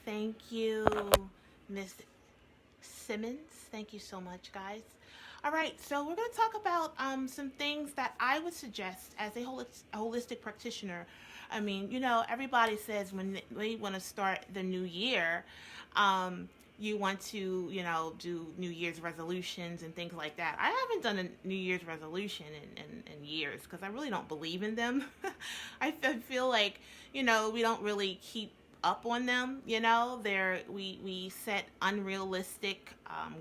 Thank you, Miss Simmons. Thank you so much, guys. All right, so we're going to talk about some things that I would suggest as a holistic practitioner. I mean, everybody says when they want to start the new year, you want to, do New Year's resolutions and things like that. I haven't done a New Year's resolution in years because I really don't believe in them. I feel like, we don't really keep up on them. We set unrealistic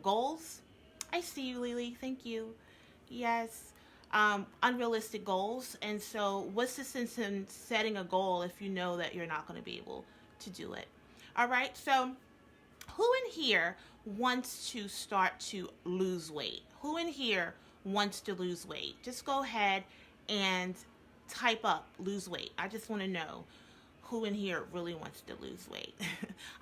goals. I see you, Lily. Thank you. Yes. Unrealistic goals. And so what's the sense in setting a goal if you know that you're not going to be able to do it? All right. So who in here wants to start to lose weight? Who in here wants to lose weight? Just go ahead and type up lose weight. I just want to know who in here really wants to lose weight.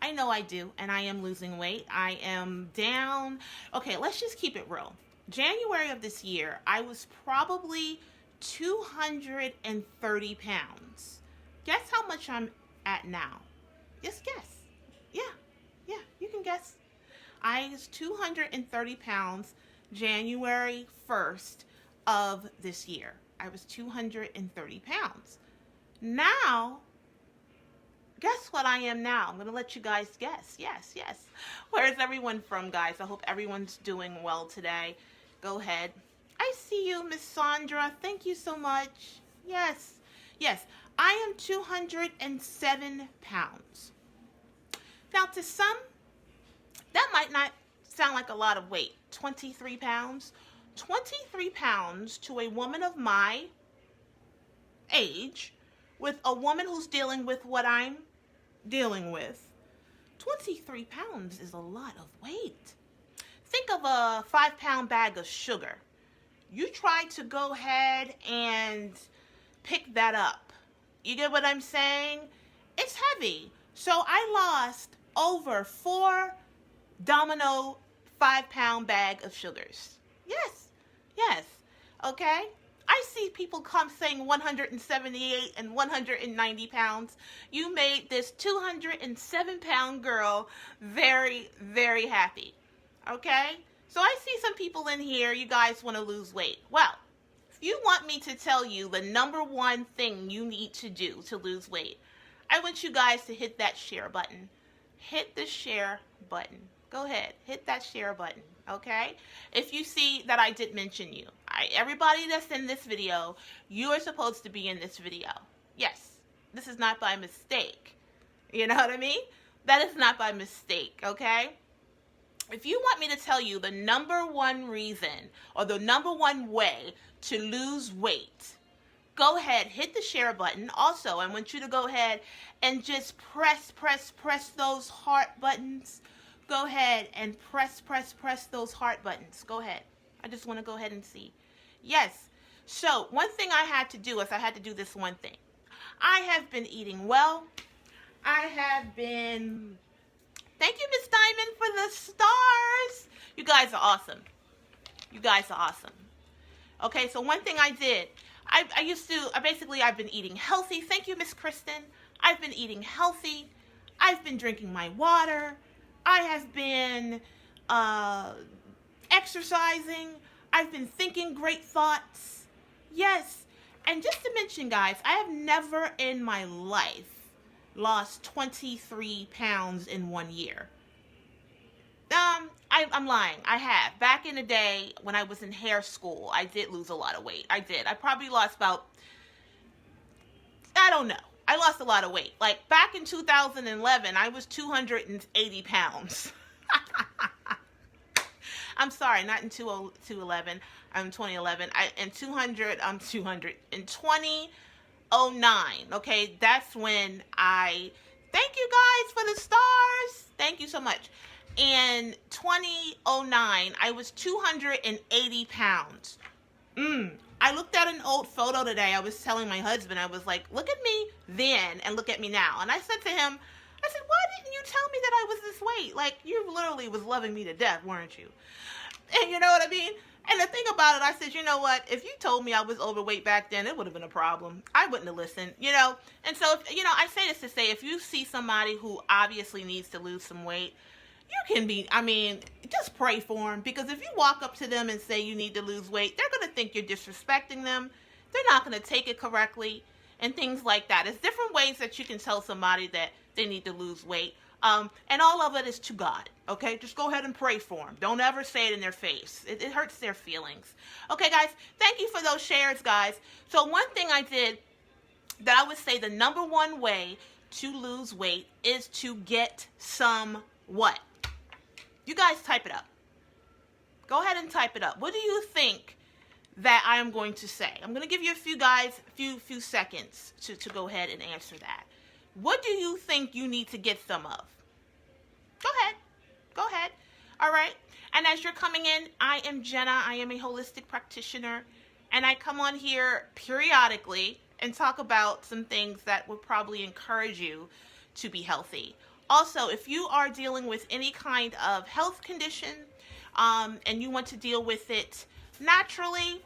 I know I do, and I am losing weight. I am down. Okay, let's just keep it real. January of this year, I was probably 230 pounds. Guess how much I'm at now? Just guess. Yeah, you can guess. I was 230 pounds January 1st of this year. I was 230 pounds. Now, guess what I am now? I'm going to let you guys guess. Yes. Where's everyone from, guys? I hope everyone's doing well today. Go ahead. I see you, Miss Sandra. Thank you so much. Yes. I am 207 pounds. Now, to some, that might not sound like a lot of weight. 23 pounds. 23 pounds to a woman of my age, with a woman who's dealing with what I'm dealing with. 23 pounds is a lot of weight. Think of a 5-pound bag of sugar. You try to go ahead and pick that up. You get what I'm saying? It's heavy. So I lost over 4 Domino 5-pound bag of sugars. Yes. Okay? I see people come saying 178 and 190 pounds. You made this 207-pound girl very, very happy. Okay? So I see some people in here, you guys want to lose weight. Well, if you want me to tell you the number one thing you need to do to lose weight, I want you guys to hit that share button. Hit the share button. Go ahead. Hit that share button. Okay? If you see that I did mention you. Everybody that's in this video, you are supposed to be in this video. Yes. This is not by mistake. You know what I mean? That is not by mistake. Okay? If you want me to tell you the number one reason or the number one way to lose weight, go ahead, hit the share button. Also, I want you to go ahead and just press those heart buttons. Go ahead and press those heart buttons. Go ahead. I just want to go ahead and see. Yes. So, one thing I had to do is I had to do this one thing. I have been eating well. Thank you, Miss Diamond, for the stars. You guys are awesome. Okay, so one thing I did, I've been eating healthy. Thank you, Miss Kristen. I've been eating healthy. I've been drinking my water. I have been exercising. I've been thinking great thoughts. Yes. And just to mention, guys, I have never in my life lost 23 pounds in 1 year. I'm lying. I have. Back in the day when I was in hair school, I did lose a lot of weight. I did. I probably lost about, I don't know. I lost a lot of weight. Like back in 2011, I was 280 pounds. I'm sorry, not in 2011. I'm 2011. In 2009. Okay, that's when thank you guys for the stars. Thank you so much. In 2009, I was 280 pounds. I looked at an old photo today. I was telling my husband, I was like, look at me then and look at me now. And I said to him, I said, why didn't you tell me that I was this weight? Like, you literally was loving me to death, weren't you? And you know what I mean? And the thing about it, I said, you know what? If you told me I was overweight back then, it would have been a problem. I wouldn't have listened, you know? And so, I say this to say, if you see somebody who obviously needs to lose some weight, you can just pray for them. Because if you walk up to them and say you need to lose weight, they're going to think you're disrespecting them. They're not going to take it correctly and things like that. There's different ways that you can tell somebody that they need to lose weight. And all of it is to God, okay? Just go ahead and pray for them. Don't ever say it in their face. It hurts their feelings. Okay, guys, thank you for those shares, guys. So one thing I did that I would say the number one way to lose weight is to get some what? You guys type it up. Go ahead and type it up. What do you think that I am going to say? I'm going to give you a few seconds to go ahead and answer that. What do you think you need to get some of? Go ahead. All right. And as you're coming in, I am Jenna. I am a holistic practitioner. And I come on here periodically and talk about some things that would probably encourage you to be healthy. Also, if you are dealing with any kind of health condition and you want to deal with it naturally,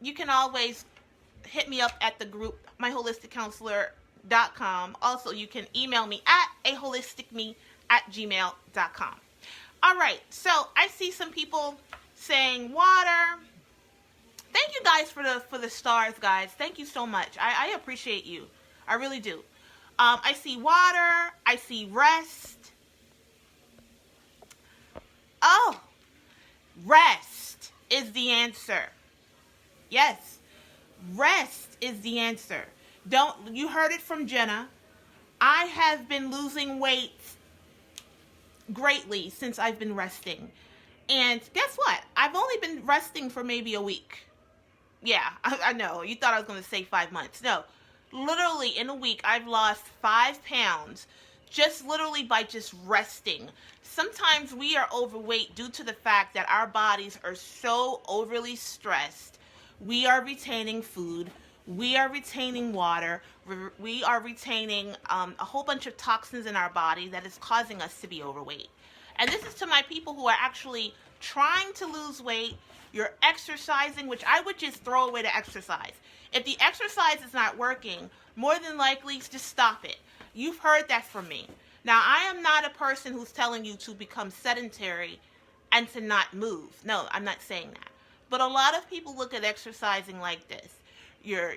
you can always hit me up at the group, myholisticcounselor.com. Also, you can email me at aholisticme@gmail.com. All right, so I see some people saying water. Thank you guys for the stars, guys. Thank you so much. I appreciate you. I really do. I see water. I see rest. Oh, rest is the answer. Yes, rest is the answer. You heard it from Jenna. I have been losing weight greatly since I've been resting. And guess what? I've only been resting for maybe a week. Yeah, I know. You thought I was going to say 5 months. No, literally in a week, I've lost 5 pounds just literally by just resting. Sometimes we are overweight due to the fact that our bodies are so overly stressed. We are retaining food. We are retaining water. We are retaining a whole bunch of toxins in our body that is causing us to be overweight. And this is to my people who are actually trying to lose weight. You're exercising, which I would just throw away the exercise. If the exercise is not working, more than likely just stop it. You've heard that from me. Now, I am not a person who's telling you to become sedentary and to not move. No, I'm not saying that. But a lot of people look at exercising like this. You're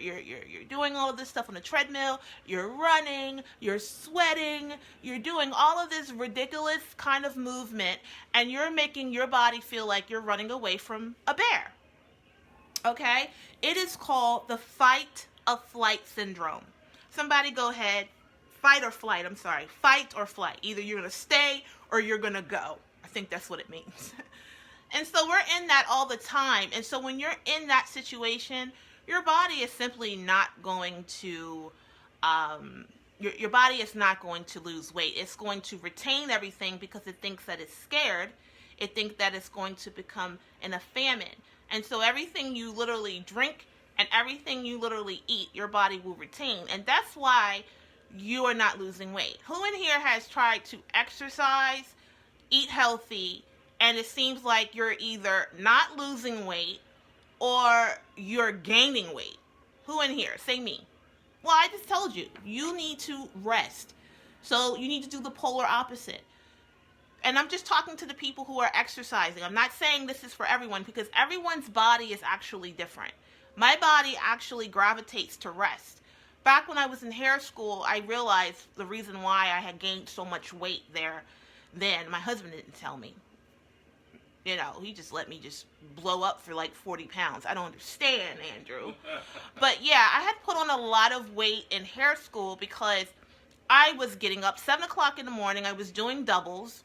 doing all of this stuff on the treadmill, you're running, you're sweating, you're doing all of this ridiculous kind of movement, and you're making your body feel like you're running away from a bear. Okay? It is called the fight or flight syndrome. Somebody go ahead. Fight or flight, I'm sorry. Fight or flight. Either you're going to stay or you're going to go. I think that's what it means. And so we're in that all the time. And so when you're in that situation, your body is simply not going to, your body is not going to lose weight. It's going to retain everything because it thinks that it's scared. It thinks that it's going to become in a famine. And so everything you literally drink and everything you literally eat, your body will retain. And that's why you are not losing weight. Who in here has tried to exercise, eat healthy, and it seems like you're either not losing weight or you're gaining weight? Who in here? Say me. Well, I just told you. You need to rest. So you need to do the polar opposite. And I'm just talking to the people who are exercising. I'm not saying this is for everyone because everyone's body is actually different. My body actually gravitates to rest. Back when I was in hair school, I realized the reason why I had gained so much weight there then. My husband didn't tell me. You know, he just let me just blow up for like 40 pounds. I don't understand, Andrew. But yeah, I had put on a lot of weight in hair school because I was getting up 7 o'clock in the morning. I was doing doubles.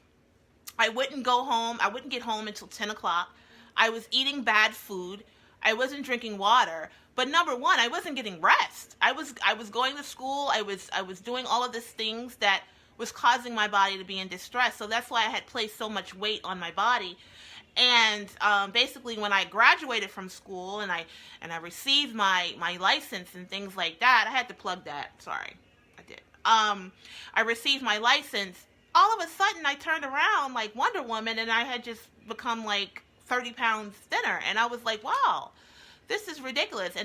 I wouldn't go home. I wouldn't get home until 10 o'clock. I was eating bad food. I wasn't drinking water. But number one, I wasn't getting rest. I was going to school. I was doing all of these things that was causing my body to be in distress. So that's why I had placed so much weight on my body. And basically, when I graduated from school and I received my license and things like that, I had to plug that. Sorry, I did. I received my license. All of a sudden, I turned around like Wonder Woman, and I had just become like 30 pounds thinner. And I was like, wow, this is ridiculous.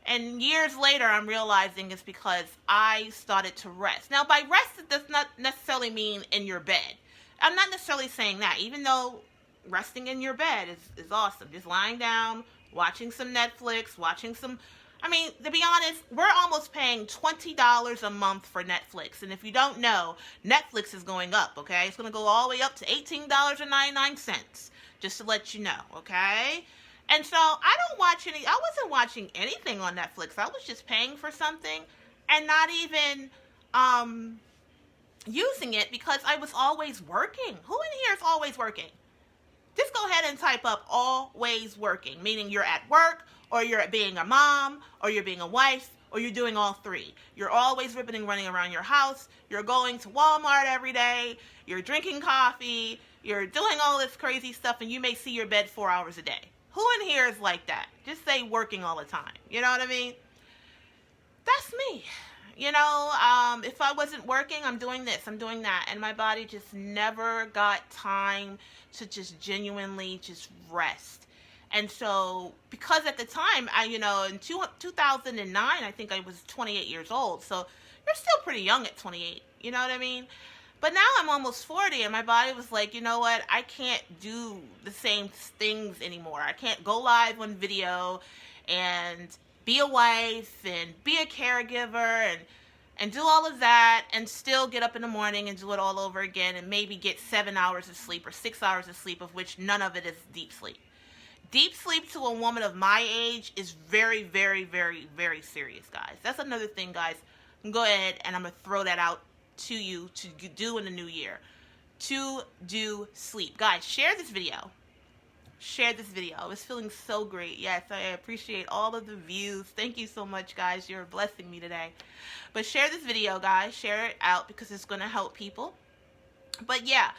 And years later, I'm realizing it's because I started to rest. Now, by rest, it does not necessarily mean in your bed. I'm not necessarily saying that, even though resting in your bed is awesome. Just lying down, watching some Netflix, I mean, to be honest, we're almost paying $20 a month for Netflix. And if you don't know, Netflix is going up, okay? It's going to go all the way up to $18.99, just to let you know, okay? And so I wasn't watching anything on Netflix. I was just paying for something and not even using it because I was always working. Who in here is always working? Just go ahead and type up always working, meaning you're at work, or you're being a mom, or you're being a wife, or you're doing all three. You're always ripping and running around your house. You're going to Walmart every day. You're drinking coffee. You're doing all this crazy stuff, and you may see your bed 4 hours a day. Who in here is like that? Just say working all the time. You know what I mean? That's me. You know, if I wasn't working, I'm doing this, I'm doing that. And my body just never got time to just genuinely just rest. And so, because at the time, in 2009, I think I was 28 years old. So, you're still pretty young at 28. You know what I mean? But now I'm almost 40, and my body was like, you know what? I can't do the same things anymore. I can't go live on video and be a wife and be a caregiver and do all of that and still get up in the morning and do it all over again and maybe get 7 hours of sleep or 6 hours of sleep, of which none of it is deep sleep. Deep sleep to a woman of my age is very, very, very, very serious, guys. That's another thing, guys. Go ahead, and I'm going to throw that out to you to do in the new year. To do sleep. Guys, share this video. Share this video. I was feeling so great. Yes, I appreciate all of the views. Thank you so much, guys. You're blessing me today. But share this video, guys. Share it out because it's going to help people. But yeah,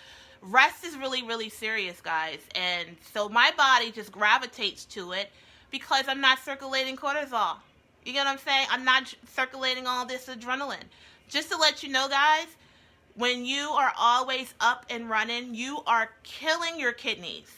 rest is really, really serious, guys. And so my body just gravitates to it because I'm not circulating cortisol. You get what I'm saying? I'm not circulating all this adrenaline. Just to let you know, guys, when you are always up and running, you are killing your kidneys.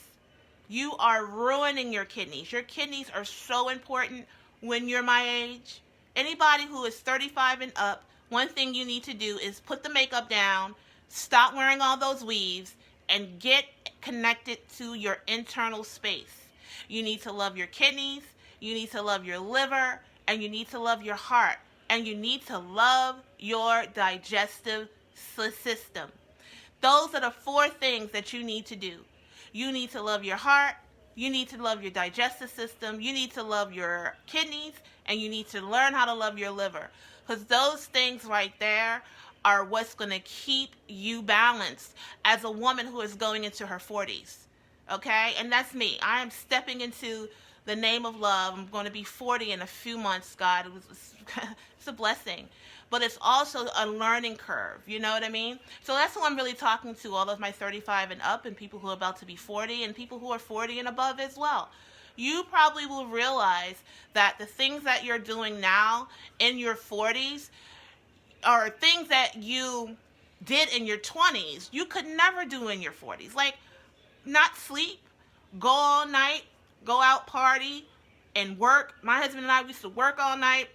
You are ruining your kidneys. Your kidneys are so important when you're my age. Anybody who is 35 and up, one thing you need to do is put the makeup down, stop wearing all those weaves, and get connected to your internal space. You need to love your kidneys, you need to love your liver, and you need to love your heart. And you need to love your digestive system. Those are the 4 things that you need to do. You need to love your heart, you need to love your digestive system, you need to love your kidneys, and you need to learn how to love your liver. Because those things right there are what's going to keep you balanced as a woman who is going into her 40s. Okay? And that's me. I am stepping into the name of love. I'm going to be 40 in a few months, God. It's a blessing. But it's also a learning curve. You know what I mean? So that's who I'm really talking to, all of my 35 and up and people who are about to be 40 and people who are 40 and above as well. You probably will realize that the things that you're doing now in your 40s are things that you did in your 20s you could never do in your 40s. Like, not sleep, go all night, go out party, and work. My husband and I used to work all night,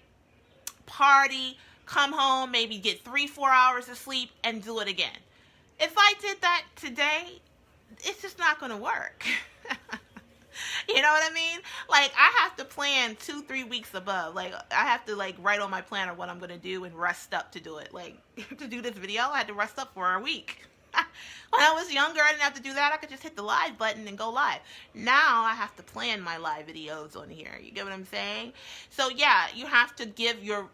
party, come home, maybe get 3-4 hours of sleep, and do it again. If I did that today, it's just not going to work. You know what I mean? Like, I have to plan 2-3 weeks above. Like, I have to, write on my planner what I'm going to do and rest up to do it. Like, to do this video, I had to rest up for a week. When I was younger, I didn't have to do that. I could just hit the live button and go live. Now, I have to plan my live videos on here. You get what I'm saying? So, yeah, you have to give your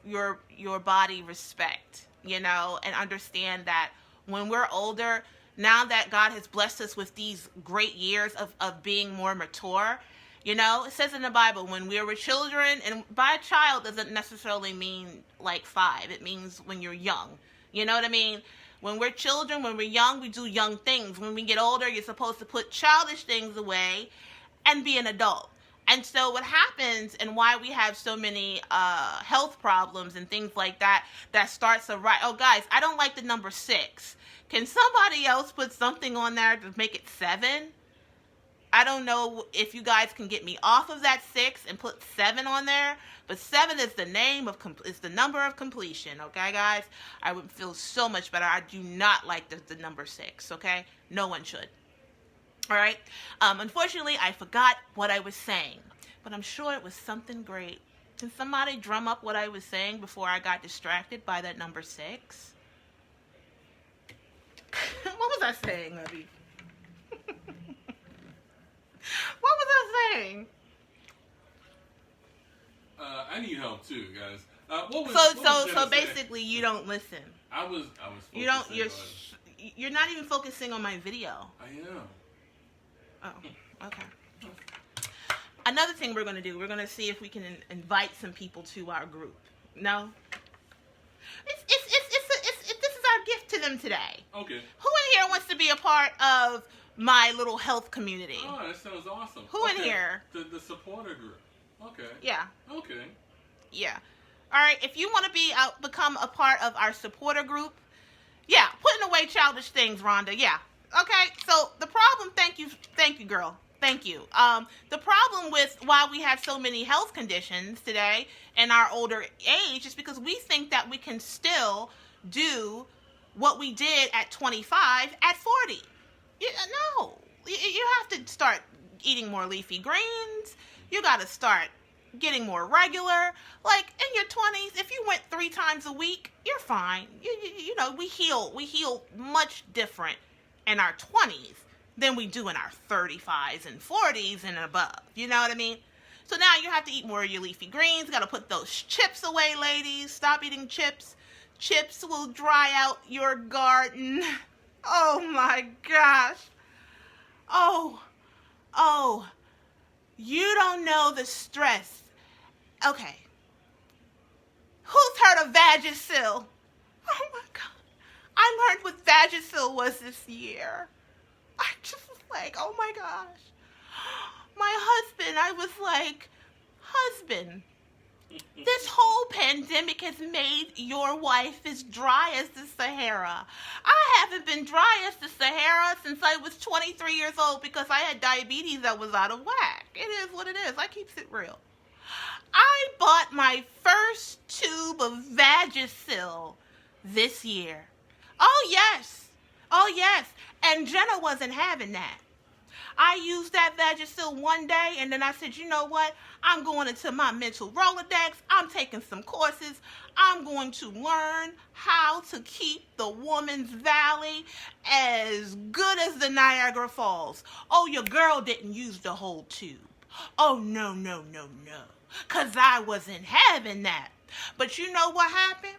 body respect, and understand that when we're older, now that God has blessed us with these great years of being more mature, it says in the Bible, when we were children, and by a child doesn't necessarily mean 5. It means when you're young. You know what I mean? When we're children, when we're young, we do young things. When we get older, you're supposed to put childish things away and be an adult. And so what happens, and why we have so many health problems and things like that starts oh, guys, I don't like the number 6. Can somebody else put something on there to make it 7? I don't know if you guys can get me off of that 6 and put 7 on there, but 7 is the is the number of completion, okay, guys? I would feel so much better. I do not like the number 6, okay? No one should. All right? Unfortunately, I forgot what I was saying, but I'm sure it was something great. Can somebody drum up what I was saying before I got distracted by that number 6? What was I saying, Abby? What was I saying? I need help too, guys. So basically, you don't listen. I was. You don't. You're not even focusing on my video. I am. Oh, okay. Another thing we're gonna do. We're gonna see if we can invite some people to our group. No. This is our gift to them today. Okay. Who in here wants to be a part of my little health community? Oh, that sounds awesome. Who in here? The supporter group. Okay. Yeah. Okay. Yeah. All right. If you want to become a part of our supporter group, yeah, putting away childish things, Rhonda. Yeah. Okay. So the problem. Thank you, girl. Thank you. The problem with why we have so many health conditions today in our older age is because we think that we can still do what we did at 25 at 40. No. You have to start eating more leafy greens. You got to start getting more regular. Like in your 20s, if you went 3 times a week, you're fine. You know, we heal much different in our 20s than we do in our 35s and 40s and above. You know what I mean? So now you have to eat more of your leafy greens. Got to put those chips away, ladies. Stop eating chips. Chips will dry out your garden. Oh my gosh. Oh. You don't know the stress. Okay. Who's heard of Vagisil? Oh my God. I learned what Vagisil was this year. I just was like, oh my gosh. My husband, I was like, husband, this whole pandemic has made your wife as dry as the Sahara. I haven't been dry as the Sahara since I was 23 years old because I had diabetes that was out of whack. It is what it is. I keeps it real. I bought my first tube of Vagisil this year. Oh, yes. And Jenna wasn't having that. I used that Vagisil one day, and then I said, you know what? I'm going into my mental Rolodex. I'm taking some courses. I'm going to learn how to keep the woman's valley as good as the Niagara Falls. Oh, your girl didn't use the whole tube. Oh, no. Because I wasn't having that. But you know what happened?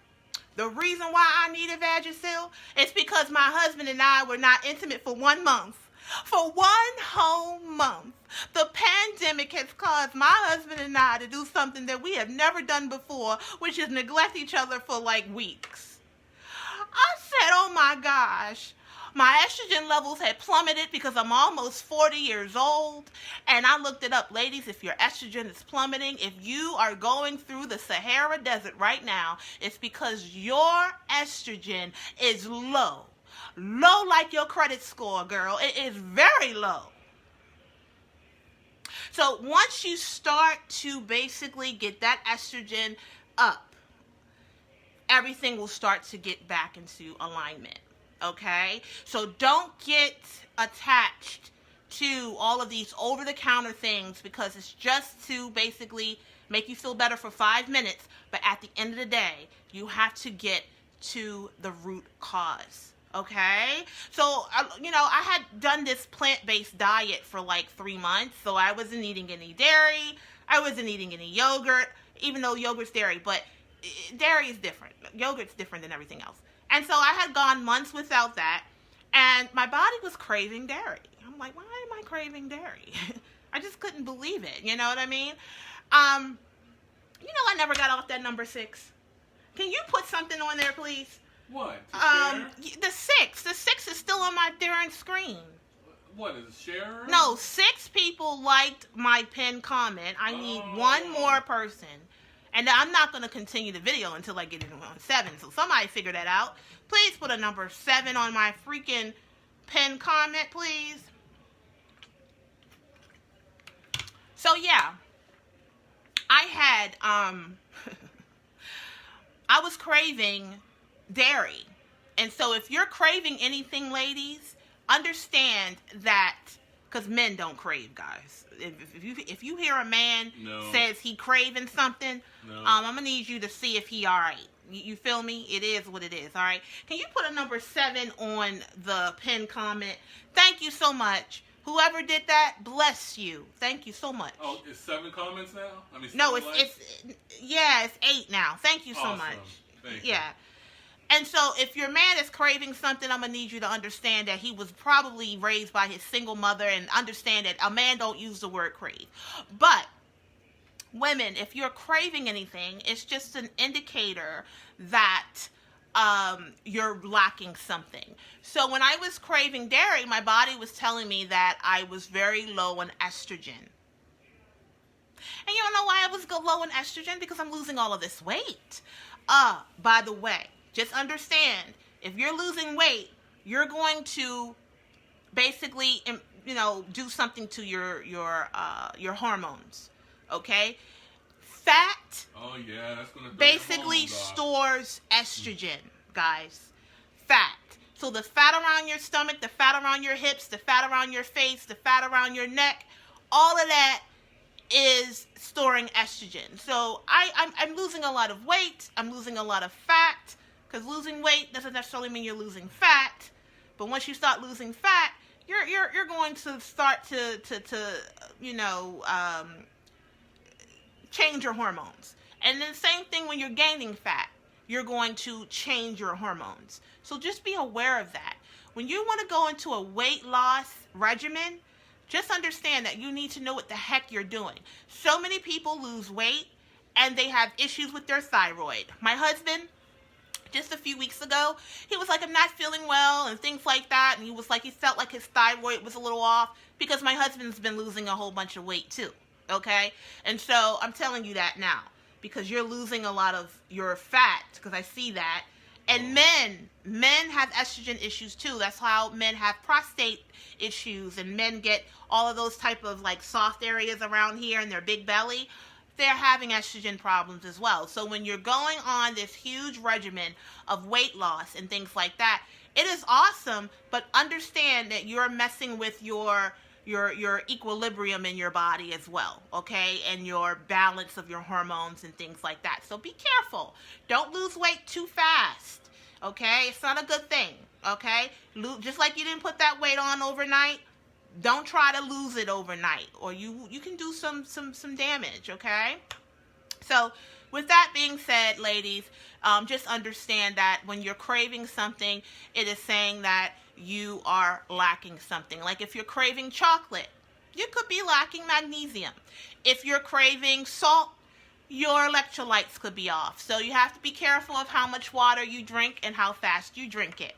The reason why I needed Vagisil is because my husband and I were not intimate for 1 month. For 1 whole month, the pandemic has caused my husband and I to do something that we have never done before, which is neglect each other for like weeks. I said, oh my gosh, my estrogen levels had plummeted because I'm almost 40 years old. And I looked it up. Ladies, if your estrogen is plummeting, if you are going through the Sahara Desert right now, it's because your estrogen is low. Low like your credit score, girl. It is very low. So once you start to basically get that estrogen up, everything will start to get back into alignment. Okay? So don't get attached to all of these over-the-counter things because it's just to basically make you feel better for 5 minutes. But at the end of the day, you have to get to the root cause. Okay, so I had done this plant-based diet for like 3 months, so I wasn't eating any dairy, I wasn't eating any yogurt, even though yogurt's dairy, but dairy is different. Yogurt's different than everything else. And so I had gone months without that, and my body was craving dairy. I'm like, why am I craving dairy? I just couldn't believe it, you know what I mean? I never got off that number 6. Can you put something on there, please? What? The 6. The 6 is still on my darn screen. What is it, share? No, 6 people liked my pinned comment. I need 1 more person. And I'm not going to continue the video until I get it on 7. So somebody figure that out. Please put a number 7 on my freaking pinned comment, please. So yeah, I had I was craving dairy. And so if you're craving anything, ladies, understand that, because men don't crave, guys. If you hear a man says he craving something, I'm going to need you to see if he all right. You feel me? It is what it is, all right? Can you put a number 7 on the pinned comment? Thank you so much. Whoever did that, bless you. Thank you so much. Oh, it's 7 comments now? I mean, no, it's 8 now. Thank you so awesome. much. Thank you. You. And so if your man is craving something, I'm going to need you to understand that he was probably raised by his single mother, and understand that a man don't use the word crave. But women, if you're craving anything, it's just an indicator that you're lacking something. So when I was craving dairy, my body was telling me that I was very low on estrogen. And you don't know why I was low on estrogen? Because I'm losing all of this weight. By the way, just understand, if you're losing weight, you're going to basically, do something to your hormones. Okay? Fat that's gonna basically stores estrogen, guys. Fat. So the fat around your stomach, the fat around your hips, the fat around your face, the fat around your neck, all of that is storing estrogen. So I'm losing a lot of weight. I'm losing a lot of fat, because losing weight doesn't necessarily mean you're losing fat. But once you start losing fat, you're going to start to change your hormones. And then same thing when you're gaining fat, you're going to change your hormones. So just be aware of that. When you want to go into a weight loss regimen, just understand that you need to know what the heck you're doing. So many people lose weight and they have issues with their thyroid. My husband, just a few weeks ago, he was like, I'm not feeling well and things like that. And he was like, he felt like his thyroid was a little off, because my husband's been losing a whole bunch of weight too. Okay? And so I'm telling you that now, because you're losing a lot of your fat, because I see that. And men have estrogen issues too. That's how men have prostate issues, and men get all of those type of like soft areas around here in their big belly. They're having estrogen problems as well. So when you're going on this huge regimen of weight loss and things like that, it is awesome, but understand that you're messing with your equilibrium in your body as well, okay? And your balance of your hormones and things like that. So be careful. Don't lose weight too fast, okay? It's not a good thing, okay? Just like you didn't put that weight on overnight, don't try to lose it overnight, or you can do some damage, okay? So with that being said, ladies, just understand that when you're craving something, it is saying that you are lacking something. Like if you're craving chocolate, you could be lacking magnesium. If you're craving salt, your electrolytes could be off. So you have to be careful of how much water you drink and how fast you drink it.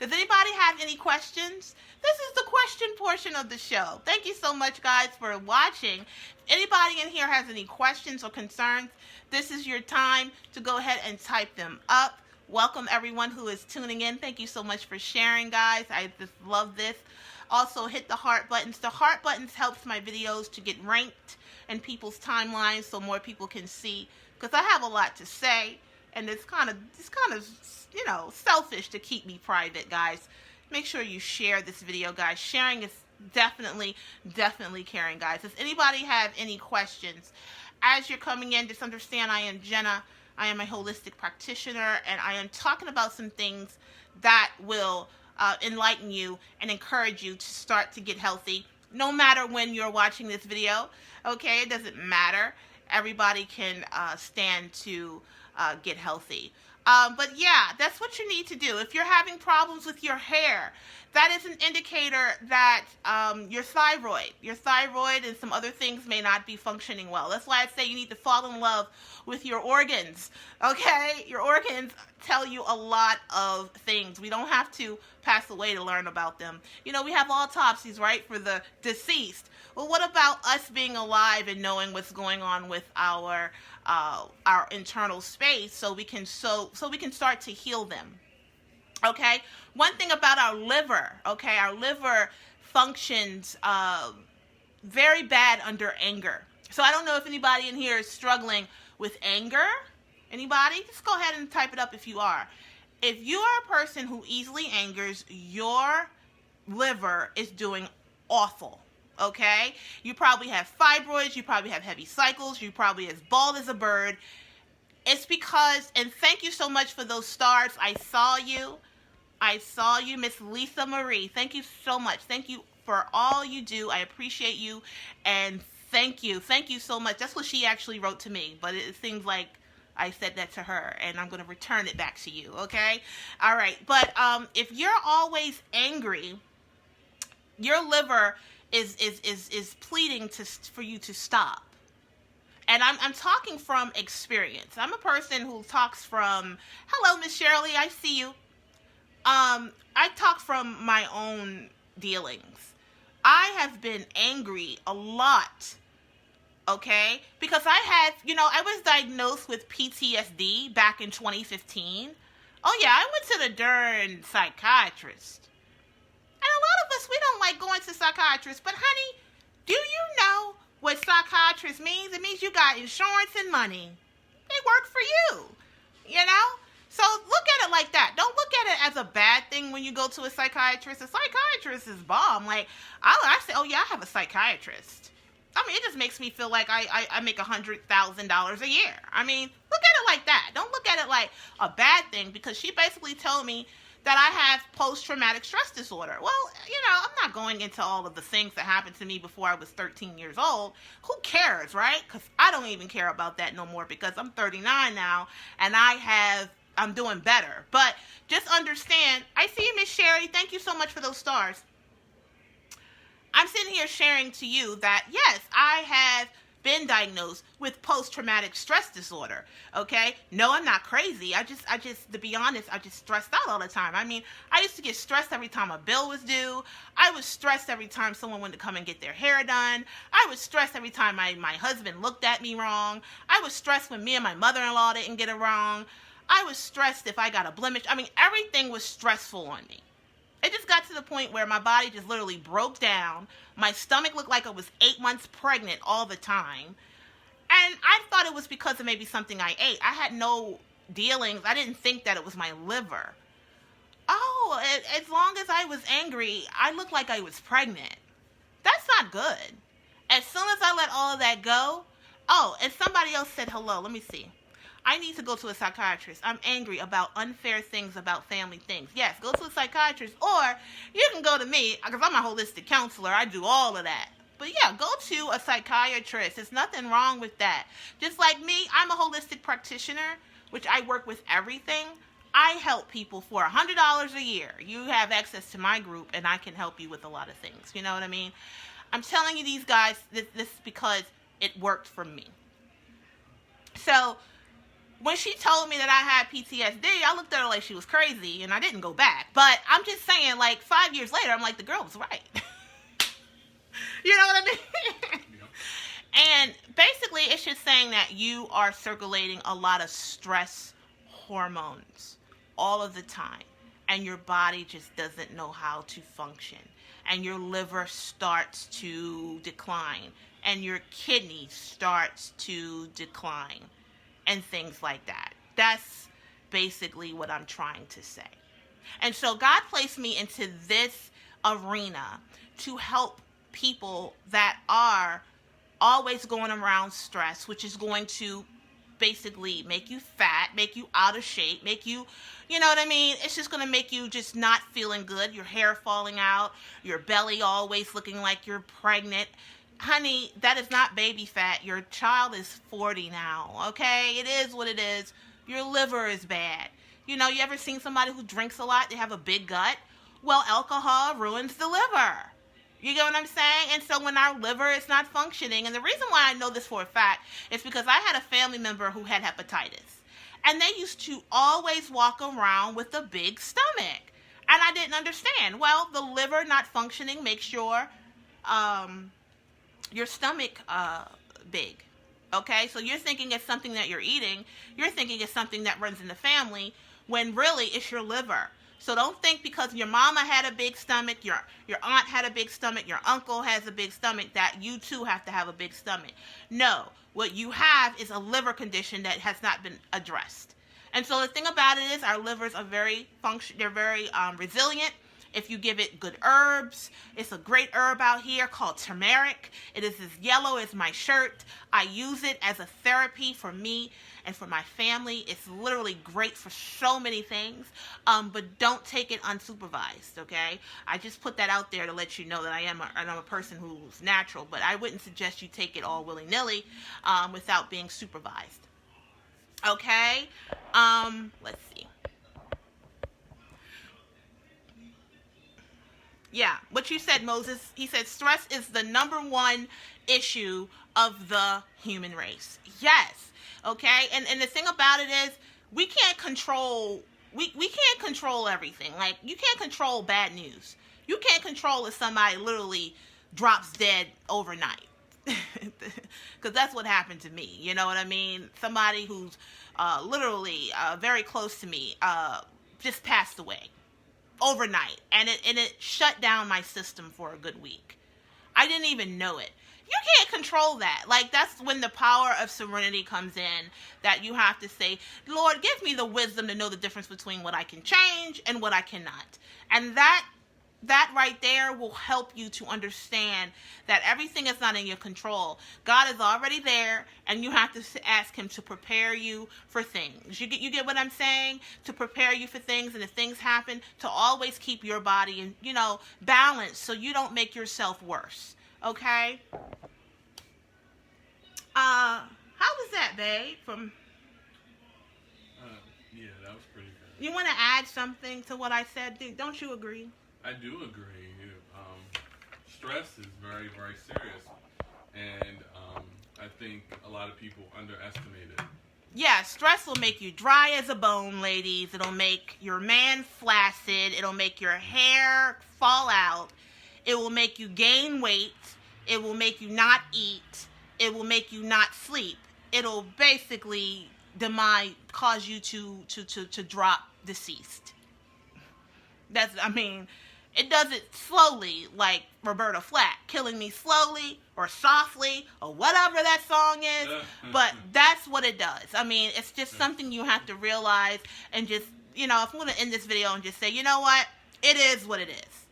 Does anybody have any questions? This is the question portion of the show. Thank you so much, guys, for watching. If anybody in here has any questions or concerns, this is your time to go ahead and type them up. Welcome everyone who is tuning in. Thank you so much for sharing, guys. I just love this. Also, hit the heart buttons. The heart buttons helps my videos to get ranked in people's timelines so more people can see, because I have a lot to say, and it's kind of selfish to keep me private, guys. Make sure you share this video, guys. Sharing is definitely caring, guys. Does anybody have any questions? As you're coming in, just understand I am Jenna. I am a holistic practitioner, and I am talking about some things that will enlighten you and encourage you to start to get healthy, no matter when you're watching this video, okay? It doesn't matter. Everybody can stand to get healthy. But yeah, that's what you need to do. If you're having problems with your hair, that is an indicator that your thyroid and some other things may not be functioning well. That's why I say you need to fall in love with your organs, okay? Your organs tell you a lot of things. We don't have to pass away to learn about them. You know, we have autopsies, right, for the deceased. Well, what about us being alive and knowing what's going on with our internal space, so we can start to heal them? Okay. One thing about our liver, okay, our liver functions very bad under anger. So I don't know if anybody in here is struggling with anger. Anybody? Just go ahead and type it up if you are. If you are a person who easily angers, your liver is doing awful. Okay? You probably have fibroids. You probably have heavy cycles. You're probably as bald as a bird. It's because, and thank you so much for those stars. I saw you, Miss Lisa Marie. Thank you so much. Thank you for all you do. I appreciate you. And thank you. Thank you so much. That's what she actually wrote to me. But it seems like I said that to her, and I'm going to return it back to you, okay? All right. But if you're always angry, your liver is pleading for you to stop. And I'm talking from experience. I'm a person who talks from, hello, Miss Shirley, I see you. I talk from my own dealings. I have been angry a lot, okay? Because I was diagnosed with PTSD back in 2015. Oh yeah, I went to the darn psychiatrist. And a lot of us, we don't like going to psychiatrists. But honey, do you know what psychiatrist means? It means you got insurance and money. They work for you, you know? So look at it like that. Don't look at it as a bad thing when you go to a psychiatrist. A psychiatrist is bomb. Like, I say, oh yeah, I have a psychiatrist. I mean, it just makes me feel like I make $100,000 a year. I mean, look at it like that. Don't look at it like a bad thing, because she basically told me that I have post-traumatic stress disorder. Well, I'm not going into all of the things that happened to me before I was 13 years old. Who cares, right? Because I don't even care about that no more, because I'm 39 now, and I'm doing better. But just understand, I see you, Miss Sherry. Thank you so much for those stars. I'm sitting here sharing to you that, yes, I have been diagnosed with post-traumatic stress disorder, okay? No, I'm not crazy. I just, to be honest, I just stressed out all the time. I mean, I used to get stressed every time a bill was due. I was stressed every time someone wanted to come and get their hair done. I was stressed every time my husband looked at me wrong. I was stressed when me and my mother-in-law didn't get it wrong. I was stressed if I got a blemish. I mean, everything was stressful on me. It just got to the point where my body just literally broke down. My stomach looked like I was 8 months pregnant all the time. And I thought it was because of maybe something I ate. I had no dealings. I didn't think that it was my liver. Oh, as long as I was angry, I looked like I was pregnant. That's not good. As soon as I let all of that go, oh, and somebody else said hello. Let me see. I need to go to a psychiatrist. I'm angry about unfair things about family things. Yes, go to a psychiatrist, or you can go to me, because I'm a holistic counselor. I do all of that. But yeah, go to a psychiatrist. There's nothing wrong with that. Just like me, I'm a holistic practitioner, which I work with everything. I help people for $100 a year. You have access to my group, and I can help you with a lot of things. You know what I mean? I'm telling you these guys, this because it worked for me. So when she told me that I had PTSD, I looked at her like she was crazy, and I didn't go back. But I'm just saying, like, 5 years later, I'm like, the girl was right. You know what I mean? Yeah. And basically, it's just saying that you are circulating a lot of stress hormones all of the time, and your body just doesn't know how to function, and your liver starts to decline, and your kidney starts to decline, and things like that. That's basically what I'm trying to say. And so God placed me into this arena to help people that are always going around stress, which is going to basically make you fat, make you out of shape, make you, you know what I mean? It's just going to make you just not feeling good, your hair falling out, your belly always looking like you're pregnant. Honey, that is not baby fat. Your child is 40 now, okay? It is what it is. Your liver is bad. You know, you ever seen somebody who drinks a lot, they have a big gut? Well, alcohol ruins the liver. You get what I'm saying? And so when our liver is not functioning, and the reason why I know this for a fact is because I had a family member who had hepatitis. And they used to always walk around with a big stomach. And I didn't understand. Well, the liver not functioning makes your stomach big. Okay? So you're thinking it's something that you're eating. You're thinking it's something that runs in the family, when really it's your liver. So don't think because your mama had a big stomach, your aunt had a big stomach, your uncle has a big stomach, that you too have to have a big stomach. No, what you have is a liver condition that has not been addressed. And so the thing about it is our livers are very resilient. If you give it good herbs, it's a great herb out here called turmeric. It is as yellow as my shirt. I use it as a therapy for me and for my family. It's literally great for so many things, but don't take it unsupervised, okay? I just put that out there to let you know that I'm a person who's natural, but I wouldn't suggest you take it all willy-nilly without being supervised, okay? Let's see. Yeah, what you said, Moses. He said stress is the #1 issue of the human race. Yes, okay? And the thing about it is we can't control everything. Like, you can't control bad news. You can't control if somebody literally drops dead overnight. Because that's what happened to me. You know what I mean? Somebody who's literally very close to me just passed away overnight, and it shut down my system for a good week. I didn't even know it. You can't control that. Like, that's when the power of serenity comes in, that you have to say, Lord, give me the wisdom to know the difference between what I can change and what I cannot. And that right there will help you to understand that everything is not in your control. God is already there, and you have to ask him to prepare you for things. You get what I'm saying? To prepare you for things, and if things happen, to always keep your body in, balanced so you don't make yourself worse. Okay? How was that, babe? Yeah, that was pretty good. You want to add something to what I said? Don't you agree? I do agree. Stress is very, very serious, and I think a lot of people underestimate it. Yeah, stress will make you dry as a bone, ladies. It'll make your man flaccid. It'll make your hair fall out. It will make you gain weight. It will make you not eat. It will make you not sleep. It'll basically cause you to drop deceased. It does it slowly, like Roberta Flack, killing me slowly or softly or whatever that song is. But that's what it does. It's just something you have to realize, and just, if I'm going to end this video and just say, you know what? It is what it is.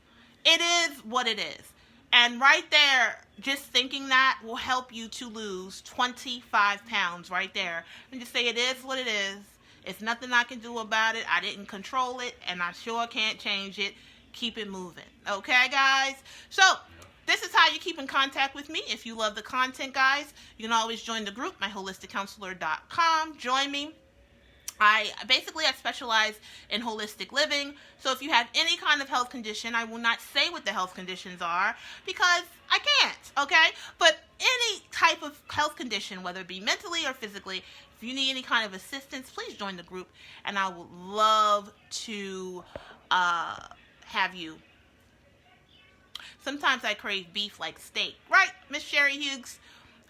It is what it is. And right there, just thinking that will help you to lose 25 pounds right there. And just say, it is what it is. It's nothing I can do about it. I didn't control it, and I sure can't change it. Keep it moving. Okay, guys? So, this is how you keep in contact with me. If you love the content, guys, you can always join the group, myholisticcounselor.com. Join me. I specialize in holistic living. So if you have any kind of health condition, I will not say what the health conditions are because I can't, okay? But any type of health condition, whether it be mentally or physically, if you need any kind of assistance, please join the group, and I would love to have you. Sometimes I crave beef like steak, right, Miss Sherry Hughes?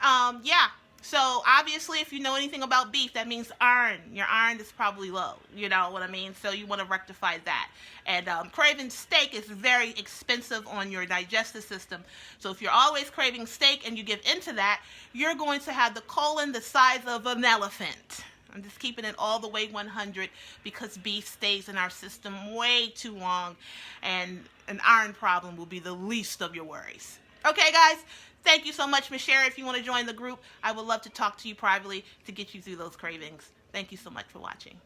Yeah. So obviously, if you know anything about beef, that means iron. Your iron is probably low. You know what I mean? So you want to rectify that. And craving steak is very expensive on your digestive system. So if you're always craving steak and you give into that, you're going to have the colon the size of an elephant. I'm just keeping it all the way 100 because beef stays in our system way too long, and an iron problem will be the least of your worries. Okay, guys? Thank you so much, Ms. Sherry. If you want to join the group, I would love to talk to you privately to get you through those cravings. Thank you so much for watching.